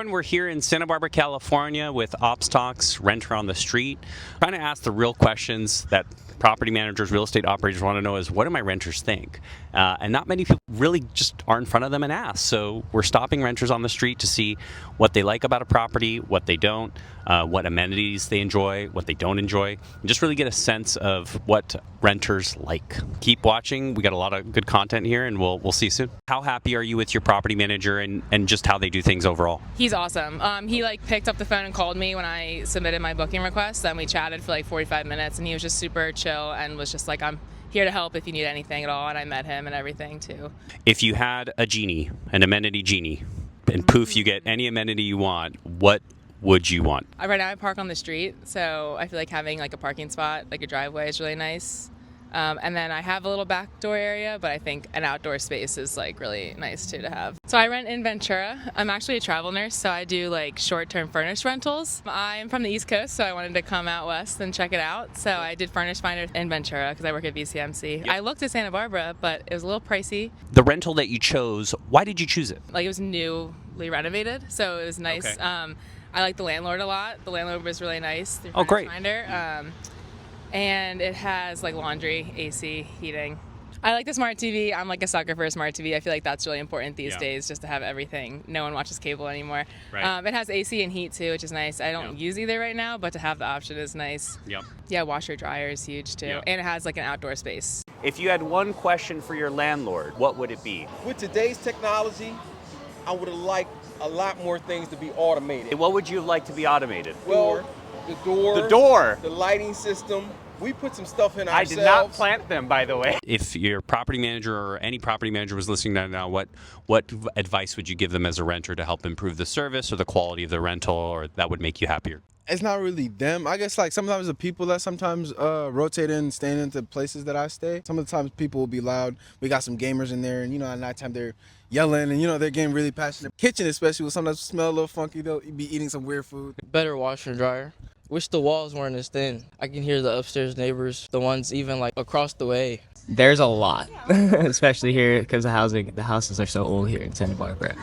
everyone. We're here in Santa Barbara, California with Ops Talks, Renter on the Street. Trying to ask the real questions that property managers, real estate operators want to know is, what do my renters think? And not many people really just are in front of them and ask. So we're stopping renters on the street to see what they like about a property, what they don't, what amenities they enjoy, what they don't enjoy, and just really get a sense of what renters like. Keep watching. We got a lot of good content here, and we'll see you soon. How happy are you with your property manager and just how they do things overall? He's awesome. He picked up the phone and called me when I submitted my booking request, and we chatted for 45 minutes, and he was just super chill and was just like, I'm here to help if you need anything at all, and I met him and everything too. If you had a genie, an amenity genie, and poof, you get any amenity you want, what would you want? Right now I park on the street, so I feel like having a parking spot, a driveway is really nice. And then I have a little back door area, but I think an outdoor space is really nice too to have. So I rent in Ventura. I'm actually a travel nurse, so I do short-term furnished rentals. I'm from the East Coast, so I wanted to come out west and check it out. So I did Furnish Finder in Ventura because I work at VCMC. Yep. I looked at Santa Barbara, but it was a little pricey. The rental that you chose, why did you choose it? It was newly renovated, so it was nice. Okay. I like the landlord a lot. The landlord was really nice. Oh, great. Finder. And it has laundry, AC, heating. I like the smart TV. I'm a sucker for a smart TV. I feel like that's really important these days, just to have everything. No one watches cable anymore. Right. It has AC and heat too, which is nice. I don't use either right now, but to have the option is nice. Yep. Yeah, washer dryer is huge too. Yep. And it has an outdoor space. If you had one question for your landlord, what would it be? With today's technology, I would have liked a lot more things to be automated. What would you like to be automated? Well, the door, the lighting system. We put some stuff in ourselves. I did not plant them, by the way. If your property manager or any property manager was listening to now, what advice would you give them as a renter to help improve the service or the quality of the rental, or that would make you happier? It's not really them. I guess sometimes the people that sometimes rotate in, staying into places that I stay. Some of the times people will be loud. We got some gamers in there, and at nighttime they're yelling, and they're getting really passionate. Kitchen especially will sometimes smell a little funky. They'll be eating some weird food. Better washer and dryer. Wish the walls weren't as thin. I can hear the upstairs neighbors, the ones even across the way. There's a lot, especially here because the houses are so old here in Santa Barbara.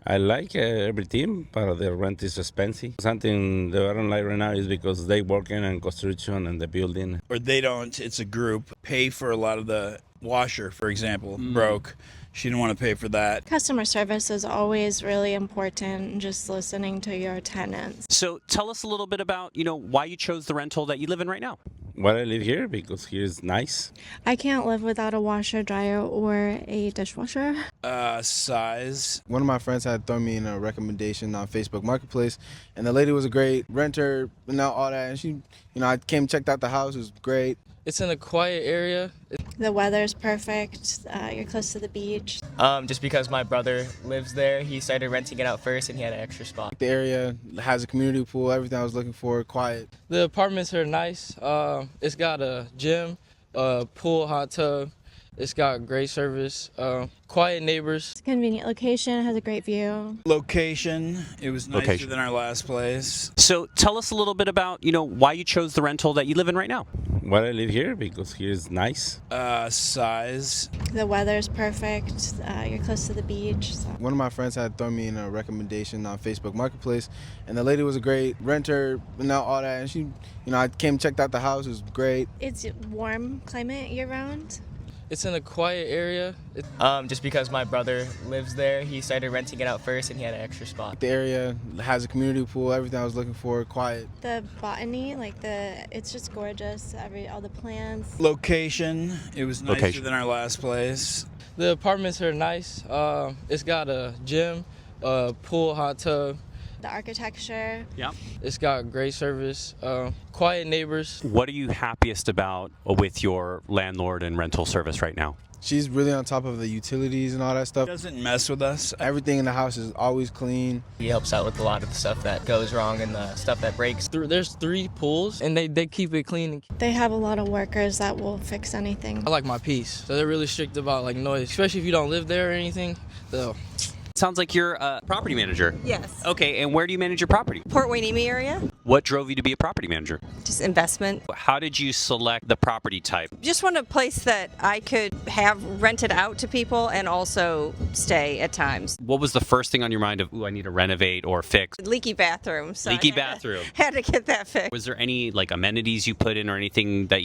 I like everything, but the rent is expensive. Something that I don't like right now is because they working on construction and the building. Or they don't, it's a group, pay for a lot of the washer, for example, broke. She didn't want to pay for that. Customer service is always really important, just listening to your tenants. So tell us a little bit about, why you chose the rental that you live in right now. Well, I live here because here is nice. I can't live without a washer, dryer, or a dishwasher. Size. One of my friends had thrown me in a recommendation on Facebook Marketplace, and the lady was a great renter and all that. And she, I came, checked out the house, it was great. It's in a quiet area. The weather's perfect. You're close to the beach. Just because my brother lives there, he started renting it out first and he had an extra spot. The area has a community pool, everything I was looking for, quiet. The apartments are nice. It's got a gym, a pool, hot tub. It's got great service, quiet neighbors. It's a convenient location, has a great view. Location, it was nicer than our last place. So tell us a little bit about, why you chose the rental that you live in right now. Well, I live here because here is nice. Size. The weather's perfect. You're close to the beach. So. One of my friends had thrown me in a recommendation on Facebook Marketplace, and the lady was a great renter and all that. And she, I came, checked out the house, it was great. It's warm climate year-round. It's in a quiet area. Just because my brother lives there, he started renting it out first and he had an extra spot. The area has a community pool, everything I was looking for, quiet. The botany, it's just gorgeous. All the plants. Location, it was nicer than our last place. The apartments are nice. It's got a gym, a pool, hot tub. The architecture. Yeah. It's got great service, quiet neighbors. What are you happiest about with your landlord and rental service right now? She's really on top of the utilities and all that stuff. Doesn't mess with us. Everything in the house is always clean. He helps out with a lot of the stuff that goes wrong and the stuff that breaks. There's 3 pools and they keep it clean. They have a lot of workers that will fix anything. I like my peace. So they're really strict about noise, especially if you don't live there or anything. Sounds like you're a property manager. Yes. Okay, and where do you manage your property? Port Hueneme area. What drove you to be a property manager? Just investment. How did you select the property type? Just want a place that I could have rented out to people and also stay at times. What was the first thing on your mind of, ooh, I need to renovate or fix? Leaky bathroom. So Leaky bathroom. Had to get that fixed. Was there any like amenities you put in or anything that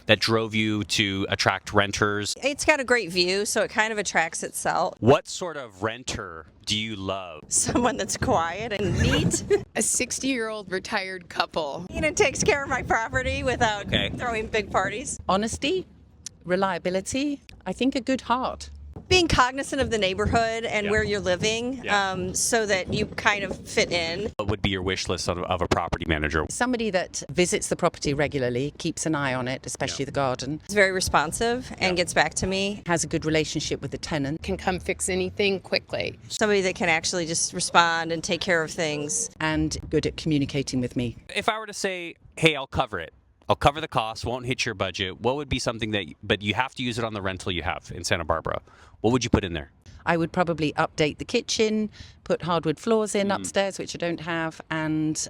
that drove you to attract renters? It's got a great view, so it kind of attracts itself. What sort of renter do you love? Someone that's quiet and neat. A 60-year-old retired couple. Takes care of my property without throwing big parties. Honesty, reliability, I think a good heart. Being cognizant of the neighborhood and where you're living so that you kind of fit in. What would be your wish list of a property manager? Somebody that visits the property regularly, keeps an eye on it, especially the garden. It's very responsive and gets back to me. Has a good relationship with the tenant. Can come fix anything quickly. Somebody that can actually just respond and take care of things. And good at communicating with me. If I were to say, hey, I'll cover it. I'll cover the cost, won't hit your budget. What would be something but you have to use it on the rental you have in Santa Barbara. What would you put in there? I would probably update the kitchen, put hardwood floors in upstairs, which I don't have, and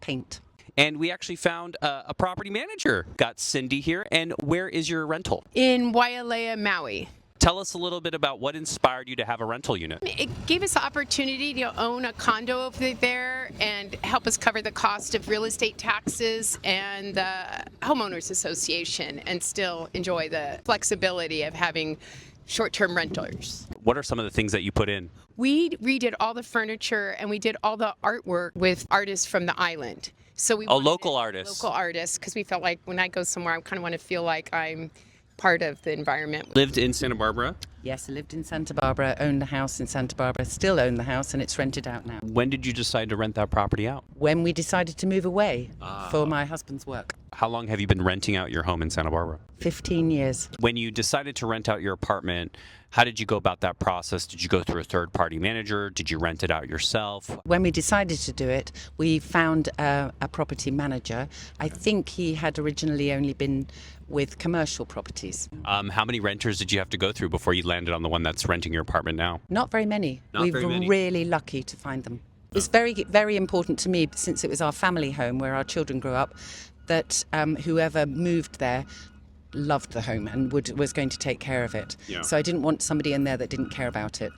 paint. And we actually found a property manager. Got Cindy here. And where is your rental? In Wailea, Maui. Tell us a little bit about what inspired you to have a rental unit. It gave us the opportunity to own a condo over there and help us cover the cost of real estate taxes and the homeowners association and still enjoy the flexibility of having short-term renters. What are some of the things that you put in? We redid all the furniture and we did all the artwork with artists from the island. So we local artists. Local artists, because we felt like when I go somewhere, I kind of want to feel like I'm part of the environment. Lived in Santa Barbara? Yes, I lived in Santa Barbara, owned the house in Santa Barbara, still own the house, and it's rented out now. When did you decide to rent that property out? When we decided to move away for my husband's work. How long have you been renting out your home in Santa Barbara? 15 years. When you decided to rent out your apartment, how did you go about that process? Did you go through a third-party manager? Did you rent it out yourself? When we decided to do it, we found a property manager. I think he had originally only been with commercial properties. How many renters did you have to go through before you landed on the one that's renting your apartment now? Not very many. Not very many. Really lucky to find them. It's very, very important to me, since it was our family home where our children grew up, that whoever moved there loved the home and was going to take care of it. Yeah. So I didn't want somebody in there that didn't care about it.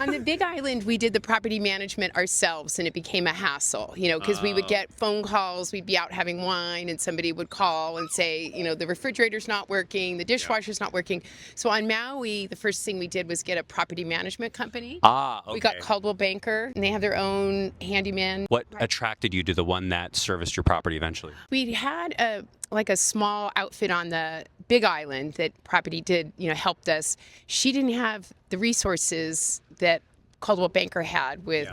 On the Big Island, we did the property management ourselves, and it became a hassle, because we would get phone calls. We'd be out having wine, and somebody would call and say, the refrigerator's not working, the dishwasher's not working. So on Maui, the first thing we did was get a property management company. Okay. We got Caldwell Banker, and they have their own handyman. What attracted you to the one that serviced your property eventually? We had a small outfit on the Big Island that property did, helped us. She didn't have the resources that Caldwell Banker had with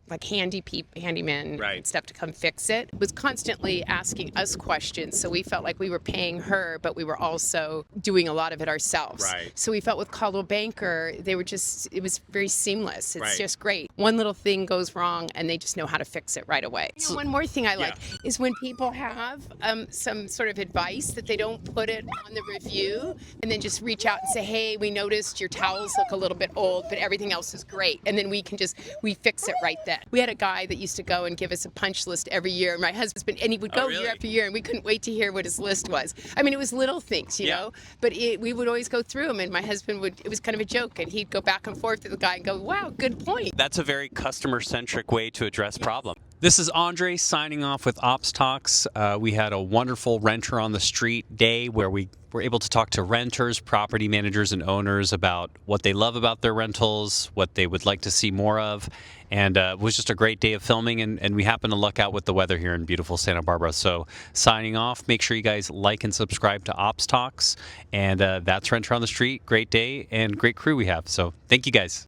like handymen and stuff to come fix it. Was constantly asking us questions, so we felt like we were paying her, but we were also doing a lot of it ourselves. Right. So we felt with Caldwell Banker, it was very seamless. It's just great. One little thing goes wrong, and they just know how to fix it right away. One more thing I like is when people have some sort of advice that they don't put it on the review, and then just reach out and say, hey, we noticed your towels look a little bit old, but everything else is great. And then we fix it right then. We had a guy that used to go and give us a punch list every year. My husband, and he would go year after year, and we couldn't wait to hear what his list was. I mean, it was little things, you know, but we would always go through them, and my husband it was kind of a joke, and he'd go back and forth with the guy and go, wow, good point. That's a very customer-centric way to address problems. This is Andre signing off with Ops Talks. We had a wonderful renter on the street day where we were able to talk to renters, property managers, and owners about what they love about their rentals, what they would like to see more of. And it was just a great day of filming, and we happened to luck out with the weather here in beautiful Santa Barbara. So signing off, make sure you guys like and subscribe to Ops Talks. And that's Renter on the Street. Great day and great crew we have. So thank you guys.